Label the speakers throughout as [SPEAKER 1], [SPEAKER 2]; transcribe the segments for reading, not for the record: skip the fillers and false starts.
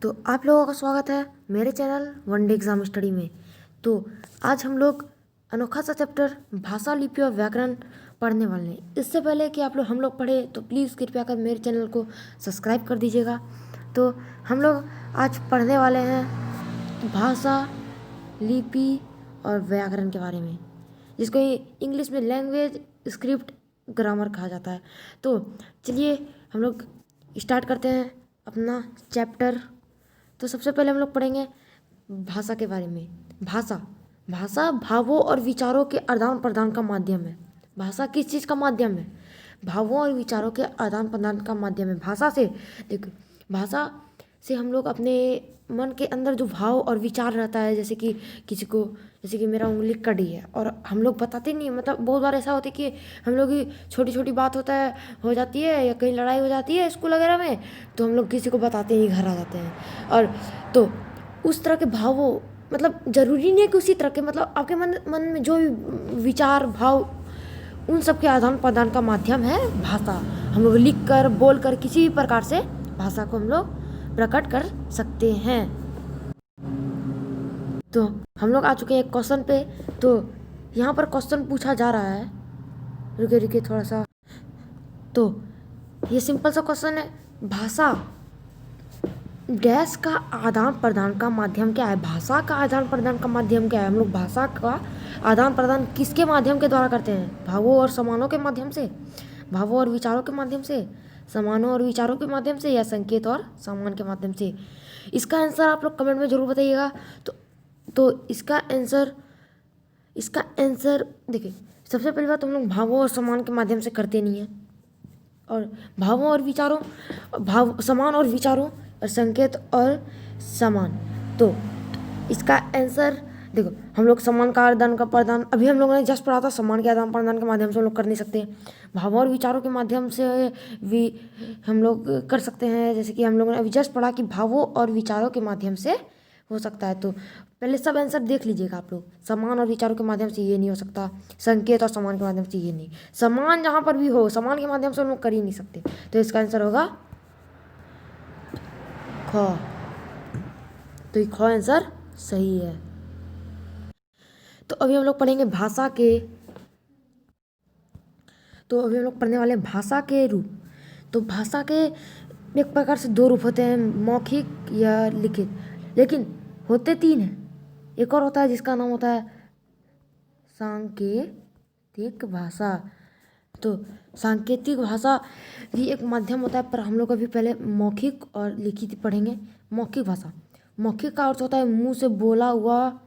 [SPEAKER 1] तो आप लोगों का स्वागत है मेरे channel one day exam study में। तो आज हम लोग अनोखा सा चैप्टर भाषा, लिपि और व्याकरण पढ़ने वाले हैं। इससे पहले कि हम लोग पढ़े तो प्लीज़ कृपया कर मेरे चैनल को सब्सक्राइब कर दीजिएगा। तो हम लोग आज पढ़ने वाले हैं भाषा, लिपि और व्याकरण के बारे में, जिसको इंग्लिश में लैंग्वेज, स्क्रिप्ट, ग्रामर कहा जाता है। तो चलिए हम लोग स्टार्ट करते हैं अपना चैप्टर। तो सबसे पहले हम लोग पढ़ेंगे भाषा के बारे में। भाषा भावों और विचारों के आदान प्रदान का माध्यम है। भाषा किस चीज़ का माध्यम है? भावों और विचारों के आदान प्रदान का माध्यम है। भाषा से हम लोग अपने मन के अंदर जो भाव और विचार रहता है, जैसे कि मेरा उंगली कटी है और हम लोग बताते नहीं, मतलब बहुत बार ऐसा होता है कि हम लोग की छोटी छोटी बात हो जाती है या कहीं लड़ाई हो जाती है स्कूल वगैरह में, तो हम लोग किसी को बताते नहीं, घर आ जाते हैं। और तो उस तरह के भावों, मतलब ज़रूरी नहीं है कि उसी तरह के, मतलब आपके मन में जो भी विचार, भाव, उन सब के आदान प्रदान का माध्यम है भाषा। हम लोग लिख कर, बोल कर, किसी भी प्रकार से भाषा को हम लोग प्रकट कर सकते हैं। तो हम लोग आ चुके हैं एक क्वेश्चन पे। तो यहाँ पर क्वेश्चन पूछा जा रहा है, रुके थोड़ा सा। तो ये सिंपल सा क्वेश्चन है, भाषा डैश का आदान प्रदान का माध्यम क्या है? भाषा का आदान प्रदान का माध्यम क्या है? हम लोग भाषा का आदान प्रदान किसके माध्यम के द्वारा करते हैं? भावों और समानों के माध्यम से, भावों और विचारों के माध्यम से, समानों और विचारों के माध्यम से, या संकेत और सामान के माध्यम से? इसका आंसर आप लोग कमेंट में ज़रूर बताइएगा। तो इसका आंसर देखिए, सबसे पहली बात, हम लोग भावों और समान के माध्यम से करते नहीं हैं। और समान और विचारों और संकेत और समान, तो इसका आंसर देखो, हम लोग समान का आदान का प्रदान, अभी हम लोगों ने जस्ट पढ़ा था, समान के आदान प्रदान के माध्यम से हम लोग कर नहीं सकते। भावों और विचारों के माध्यम से भी हम लोग कर सकते हैं, जैसे कि हम लोगों ने अभी जस्ट पढ़ा कि भावों और विचारों के माध्यम से हो सकता है। तो पहले सब आंसर देख लीजिएगा आप लोग। समान और विचारों के माध्यम से ये नहीं हो सकता, संकेत और समान के माध्यम से ये नहीं, समान जहाँ पर भी हो, समान के माध्यम से हम लोग कर ही नहीं सकते। तो इसका आंसर होगा ख। तो ये ख आंसर सही है। तो अभी हम लोग पढ़ेंगे भाषा के, तो अभी हम लोग पढ़ने वाले हैं भाषा के रूप। तो भाषा के एक प्रकार से दो रूप होते हैं, मौखिक या लिखित, लेकिन होते तीन हैं। एक और होता है जिसका नाम होता है सांकेतिक भाषा। तो सांकेतिक भाषा भी एक माध्यम होता है, पर हम लोग अभी पहले मौखिक और लिखित पढ़ेंगे। मौखिक भाषा, मौखिक का अर्थ होता है मुंह से बोला हुआ,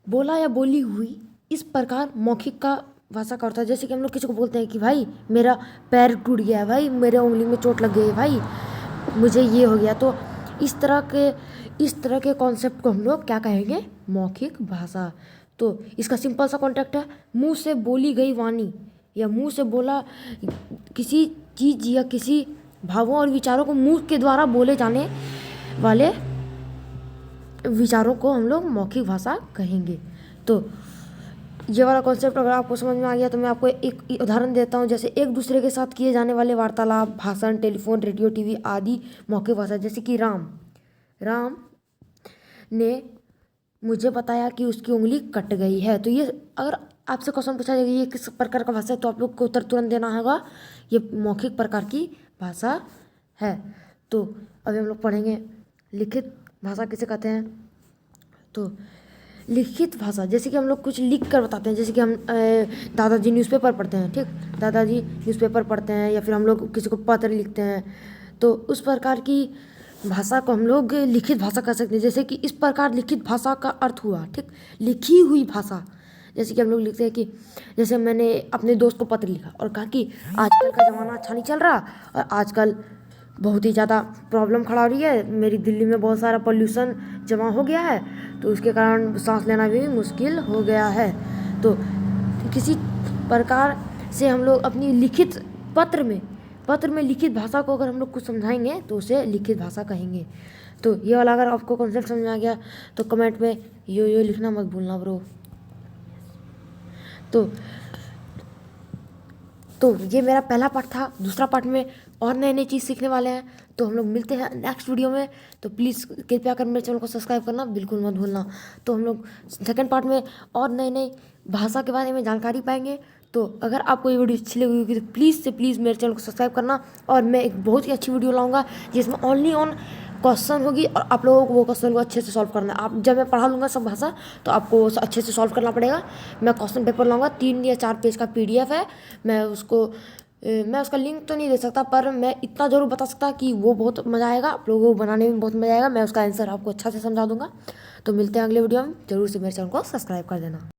[SPEAKER 1] बोला या बोली हुई, इस प्रकार मौखिक का भाषा का अर्थ है। जैसे कि हम लोग किसी को बोलते हैं कि भाई मेरा पैर टूट गया है, भाई मेरे उंगली में चोट लग गई है, भाई मुझे ये हो गया। तो इस तरह के कॉन्सेप्ट को हम लोग क्या कहेंगे? मौखिक भाषा। तो इसका सिंपल सा कॉन्टेक्ट है, मुंह से बोली गई वाणी, या मुंह से बोला किसी चीज़ या किसी भावों और विचारों को मुंह के द्वारा बोले जाने वाले विचारों को हम लोग मौखिक भाषा कहेंगे। तो ये वाला कॉन्सेप्ट अगर आपको समझ में आ गया तो मैं आपको एक उदाहरण देता हूँ। जैसे एक दूसरे के साथ किए जाने वाले वार्तालाप, भाषण, टेलीफोन, रेडियो, टीवी आदि मौखिक भाषा। जैसे कि राम ने मुझे बताया कि उसकी उंगली कट गई है। तो ये अगर आपसे क्वेश्चन पूछा जाएगा ये किस प्रकार का भाषा है, तो आप लोग को उत्तर तुरंत देना होगा ये मौखिक प्रकार की भाषा है। तो अभी हम लोग पढ़ेंगे लिखित भाषा किसे कहते हैं। तो लिखित भाषा, जैसे कि हम लोग कुछ लिख कर बताते हैं, जैसे कि हम दादाजी न्यूज़पेपर पढ़ते हैं, ठीक, दादाजी न्यूज़पेपर पढ़ते हैं, या फिर हम लोग किसी को पत्र लिखते हैं, तो उस प्रकार की भाषा को हम लोग लिखित भाषा कह सकते हैं। जैसे कि इस प्रकार लिखित भाषा का अर्थ हुआ, ठीक, लिखी हुई भाषा। जैसे कि हम लोग लिखते हैं कि जैसे मैंने अपने दोस्त को पत्र लिखा और कहा कि आजकल का ज़माना अच्छा नहीं चल रहा और आजकल बहुत ही ज़्यादा प्रॉब्लम खड़ा हो रही है, मेरी दिल्ली में बहुत सारा पोल्यूशन जमा हो गया है, तो उसके कारण सांस लेना भी मुश्किल हो गया है। तो किसी प्रकार से हम लोग अपनी लिखित पत्र में लिखित भाषा को अगर हम लोग कुछ समझाएंगे तो उसे लिखित भाषा कहेंगे। तो ये वाला अगर आपको कॉन्सेप्ट समझ में आ गया तो कमेंट में यो लिखना मत भूलना ब्रो। तो ये मेरा पहला पार्ट था। दूसरा पार्ट में और नई नई चीज़ सीखने वाले हैं। तो हम लोग मिलते हैं नेक्स्ट वीडियो में। तो प्लीज़ कृपया कर मेरे चैनल को सब्सक्राइब करना बिल्कुल मत भूलना। तो हम लोग सेकंड पार्ट में और नए नए भाषा के बारे में जानकारी पाएंगे। तो अगर आपको ये वीडियो अच्छी लगी होगी तो प्लीज़ से प्लीज़ मेरे चैनल को सब्सक्राइब करना। और मैं एक बहुत ही अच्छी वीडियो लाऊंगा जिसमें ओनली ऑन क्वेश्चन होगी और आप लोगों को वो क्वेश्चन को अच्छे से सॉल्व करना है। आप जब मैं पढ़ा लूँगा सब भाषा तो आपको अच्छे से सॉल्व करना पड़ेगा। मैं क्वेश्चन पेपर लाऊंगा, 3 या 4 पेज का PDF है। मैं उसका लिंक तो नहीं दे सकता, पर मैं इतना ज़रूर बता सकता कि वो बहुत मज़ा आएगा, आप लोगों को बनाने में बहुत मज़ा आएगा। मैं उसका आंसर आपको अच्छा से समझा दूंगा। तो मिलते हैं अगले वीडियो में। जरूर से मेरे चैनल को सब्सक्राइब कर देना।